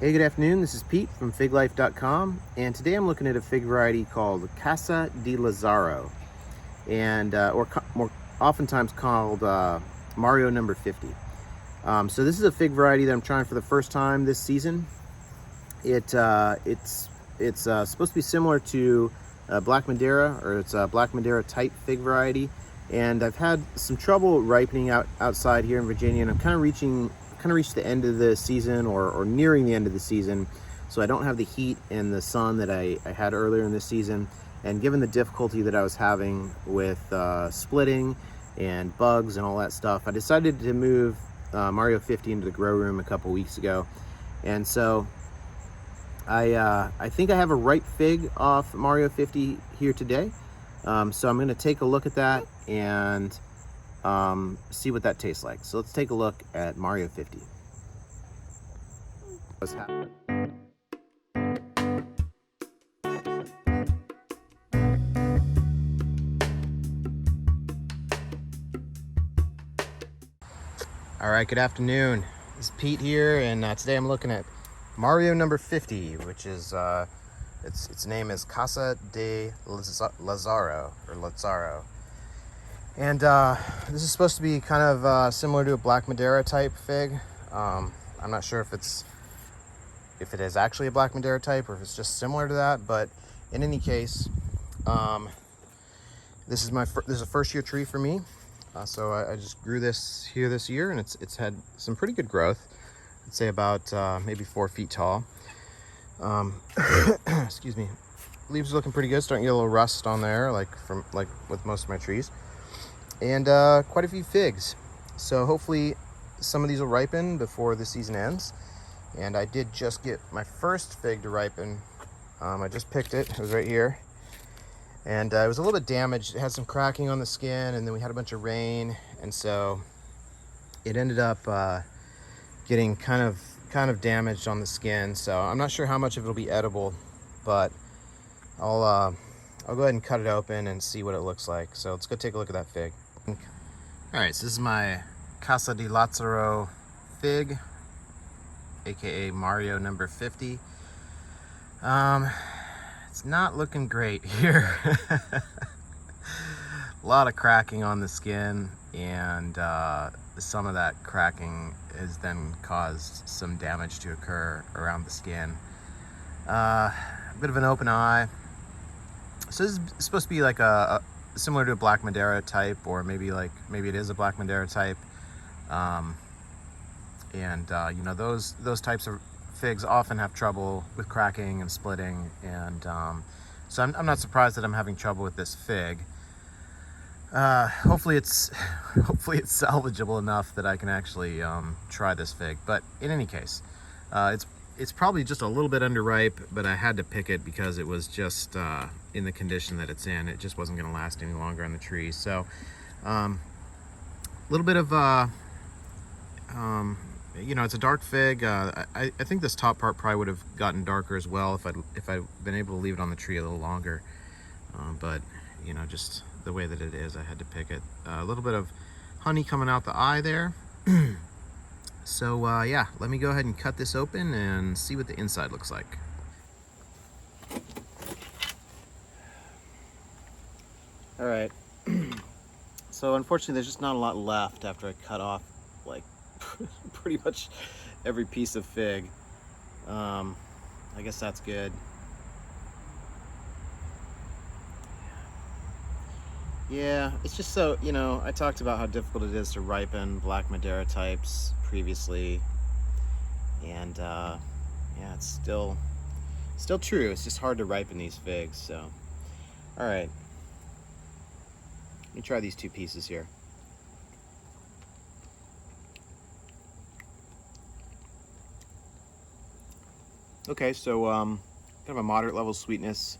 Hey, good afternoon. This is Pete from FigLife.com, and today I'm looking at a fig variety called Casa di Lazzaro, and more oftentimes called Mario number 50. So this is a fig variety that I'm trying for the first time this season. It's supposed to be similar to Black Madeira, or it's a Black Madeira type fig variety, and I've had some trouble ripening outside here in Virginia, and I'm kind of reached the end of the season, or nearing the end of the season, so I don't have the heat and the sun that I had earlier in this season. And given the difficulty that I was having with splitting and bugs and all that stuff, I decided to move Mario 50 into the grow room a couple weeks ago. And so I think I have a ripe fig off Mario 50 here today. So I'm going to take a look at that and see what that tastes like. So let's take a look at Mario 50. What's happening? All right, good afternoon. This is Pete here, and today I'm looking at Mario number 50, which is its name is Casa di Lazzaro, or Lazzaro. And this is supposed to be kind of similar to a Black Madeira type fig. I'm not sure if it is actually a Black Madeira type, or if it's just similar to that. But in any case, this is a first year tree for me. So I just grew this here this year, and it's had some pretty good growth. I'd say about maybe 4 feet tall. Excuse me. Leaves are looking pretty good. Starting to get a little rust on there, like with most of my trees. And quite a few figs. So hopefully some of these will ripen before the season ends. And I did just get my first fig to ripen. I just picked it. It was right here. And it was a little bit damaged. It had some cracking on the skin, and then we had a bunch of rain, and so it ended up getting kind of damaged on the skin. So I'm not sure how much of it'll be edible, but I'll go ahead and cut it open and see what it looks like. So let's go take a look at that fig. All right, so this is my Casa di Lazzaro fig, aka Mario number 50. It's not looking great here. A lot of cracking on the skin, and some of that cracking has then caused some damage to occur around the skin. A bit of an open eye. So this is supposed to be like a similar to a Black Madeira type, or maybe it is a Black Madeira type. You know, those types of figs often have trouble with cracking and splitting, and so I'm not surprised that I'm having trouble with this fig. Hopefully it's salvageable enough that I can actually try this fig. But in any case, it's probably just a little bit underripe, but I had to pick it because it was just in the condition that it's in. It just wasn't going to last any longer on the tree. So a little bit of you know, it's a dark fig. I think this top part probably would have gotten darker as well if I'd been able to leave it on the tree a little longer. But you know, just the way that it is, I had to pick it. A little bit of honey coming out the eye there. So yeah, let me go ahead and cut this open and see what the inside looks like. All right. So unfortunately, there's just not a lot left after I cut off like pretty much every piece of fig. I guess that's good. Yeah, it's just so, you know, I talked about how difficult it is to ripen Black Madeira types previously, and yeah, it's still true. It's just hard to ripen these figs. So all right, let me try these 2 pieces here. Okay, so kind of a moderate level sweetness,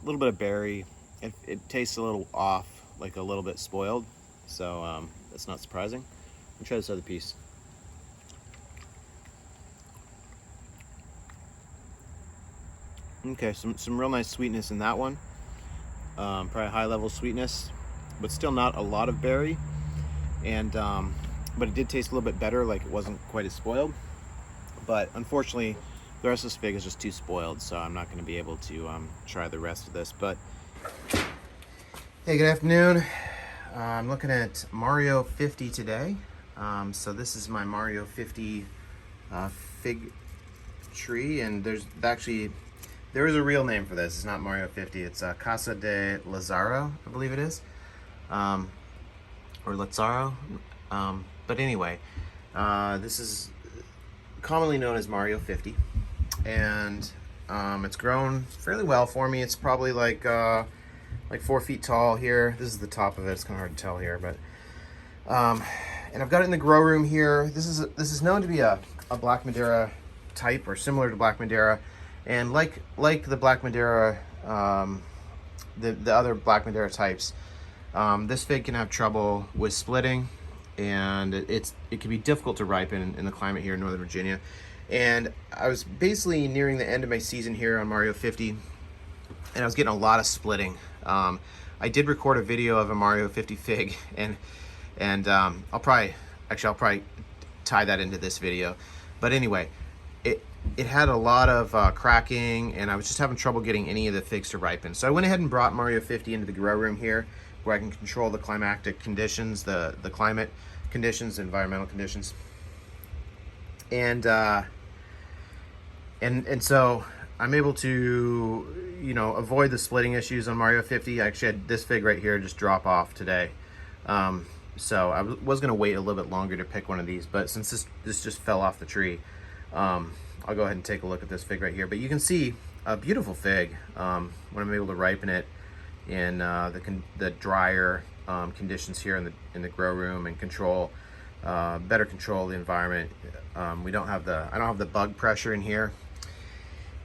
a little bit of berry. It tastes a little off, like a little bit spoiled, so that's not surprising. Let me try this other piece. Okay, some real nice sweetness in that one. Probably high level sweetness, but still not a lot of berry. And but it did taste a little bit better, like it wasn't quite as spoiled. But unfortunately, the rest of this fig is just too spoiled, so I'm not going to be able to try the rest of this. But hey, good afternoon. I'm looking at Mario 50 today. So this is my Mario 50 fig tree, and there is a real name for this. It's not Mario 50. It's Casa di Lazzaro, I believe it is, or Lazzaro. But anyway, this is commonly known as Mario 50, and it's grown fairly well for me. It's probably like 4 feet tall here. This is the top of it. It's kind of hard to tell here, but and I've got it in the grow room here. This is known to be a Black Madeira type, or similar to Black Madeira, and like the Black Madeira, the other Black Madeira types, this fig can have trouble with splitting, and it can be difficult to ripen in the climate here in Northern Virginia. And I was basically nearing the end of my season here on Mario 50, and I was getting a lot of splitting. I did record a video of a Mario 50 fig, and I'll probably tie that into this video. But anyway, it had a lot of cracking, and I was just having trouble getting any of the figs to ripen. So I went ahead and brought Mario 50 into the grow room here, where I can control the climatic conditions, the climate conditions, environmental conditions, and so I'm able to, avoid the splitting issues on Mario 50. I actually had this fig right here just drop off today. So I was going to wait a little bit longer to pick one of these, but since this just fell off the tree, I'll go ahead and take a look at this fig right here. But you can see a beautiful fig when I'm able to ripen it in the drier conditions here in the grow room, and better control the environment. I don't have the bug pressure in here,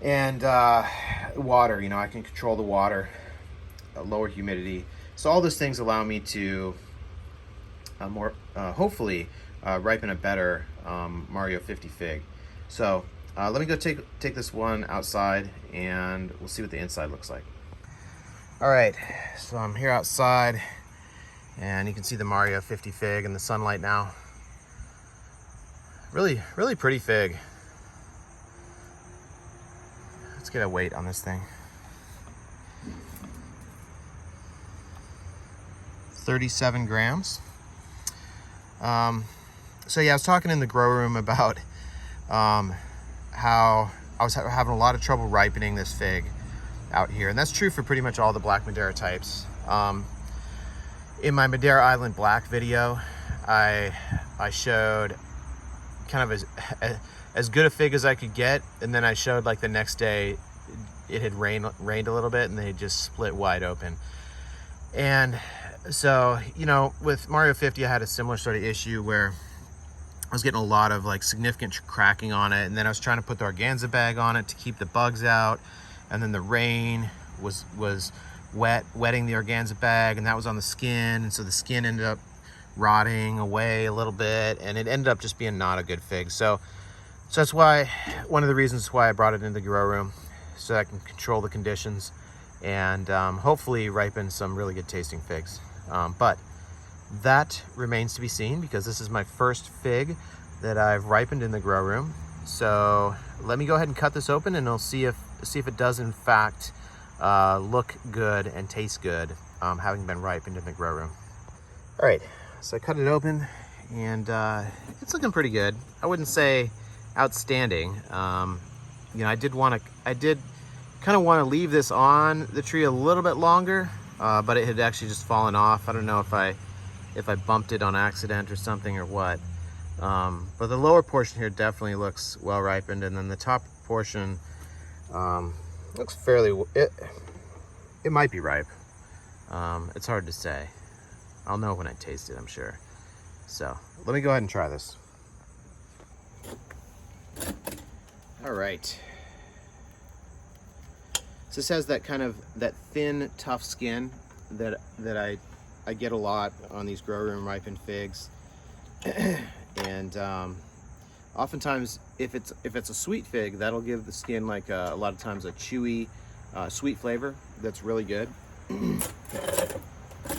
and water. I can control the water, lower humidity. So all those things allow me to hopefully ripen a better Mario 50 fig. So let me go take this one outside, and we'll see what the inside looks like. All right, so I'm here outside, and you can see the Mario 50 fig in the sunlight now. Really, really pretty fig. Let's get a weight on this thing. 37 grams. So yeah, I was talking in the grow room about how I was having a lot of trouble ripening this fig out here, and that's true for pretty much all the Black Madeira types. In my Madeira Island Black video, I showed kind of as good a fig as I could get, and then I showed like the next day it had rained a little bit, and they just split wide open. And so, with Mario 50, I had a similar sort of issue where I was getting a lot of significant cracking on it, and then I was trying to put the organza bag on it to keep the bugs out, and then the rain was wetting the organza bag, and that was on the skin, and so the skin ended up rotting away a little bit, and it ended up just being not a good fig. So that's one of the reasons why I brought it into the grow room, so I can control the conditions and hopefully ripen some really good tasting figs. But that remains to be seen, because this is my first fig that I've ripened in the grow room. So let me go ahead and cut this open, and we'll see if it does in fact look good and taste good, having been ripened in the grow room. All right, so I cut it open, and it's looking pretty good. I wouldn't say outstanding. I did kind of want to leave this on the tree a little bit longer, but it had actually just fallen off. I don't know if I bumped it on accident or something or what. But the lower portion here definitely looks well ripened, and then the top portion looks fairly, it might be ripe. It's hard to say. I'll know when I taste it, I'm sure. So let me go ahead and try this. All right. So this has that thin, tough skin that I get a lot on these grow room ripened figs. And oftentimes, if it's a sweet fig, that'll give the skin a lot of times a chewy, sweet flavor that's really good.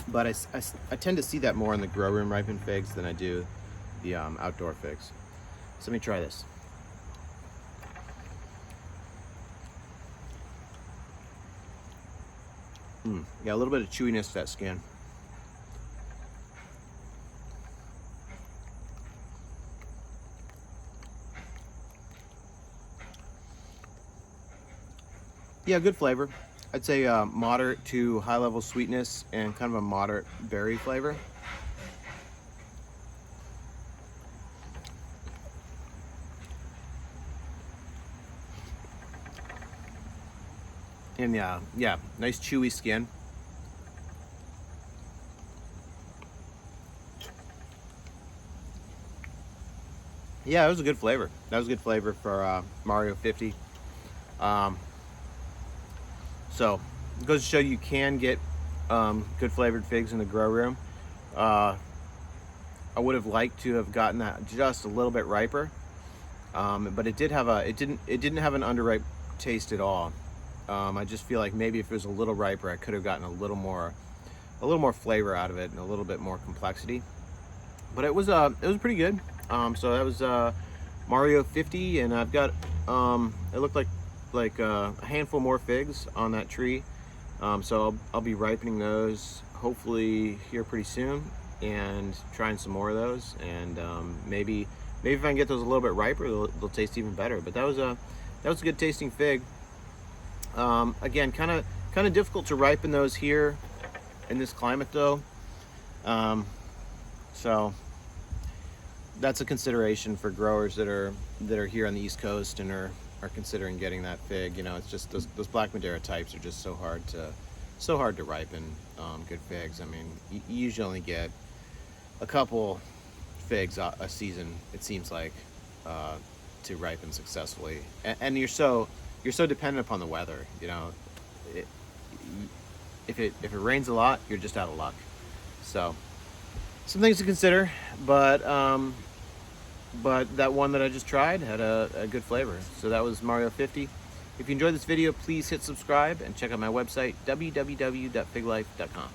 But I tend to see that more in the grow room ripened figs than I do the outdoor figs. So let me try this. Yeah, a little bit of chewiness to that skin. Yeah, good flavor. I'd say moderate to high level sweetness and kind of a moderate berry flavor. And yeah, nice chewy skin. Yeah, it was a good flavor. That was a good flavor for Mario 50. Um, so it goes to show you can get good flavored figs in the grow room. I would have liked to have gotten that just a little bit riper, but it didn't have an underripe taste at all. I just feel like maybe if it was a little riper, I could have gotten a little more flavor out of it and a little bit more complexity. But it was pretty good. So that was Mario 50, and I've got it looked like a handful more figs on that tree. So I'll be ripening those hopefully here pretty soon and trying some more of those. And maybe if I can get those a little bit riper, they'll taste even better. But that was a good tasting fig. Again, kind of difficult to ripen those here in this climate though. So that's a consideration for growers that are here on the East Coast and are considering getting that fig. You know, it's just those Black Madeira types are just so hard to ripen good figs. I mean, you usually only get a couple figs a season, it seems like, to ripen successfully. And you're so dependent upon the weather. You know, if it rains a lot, you're just out of luck. So some things to consider, but that one that I just tried had a good flavor. So that was Mario 50. If you enjoyed this video, please hit subscribe and check out my website, www.figlife.com.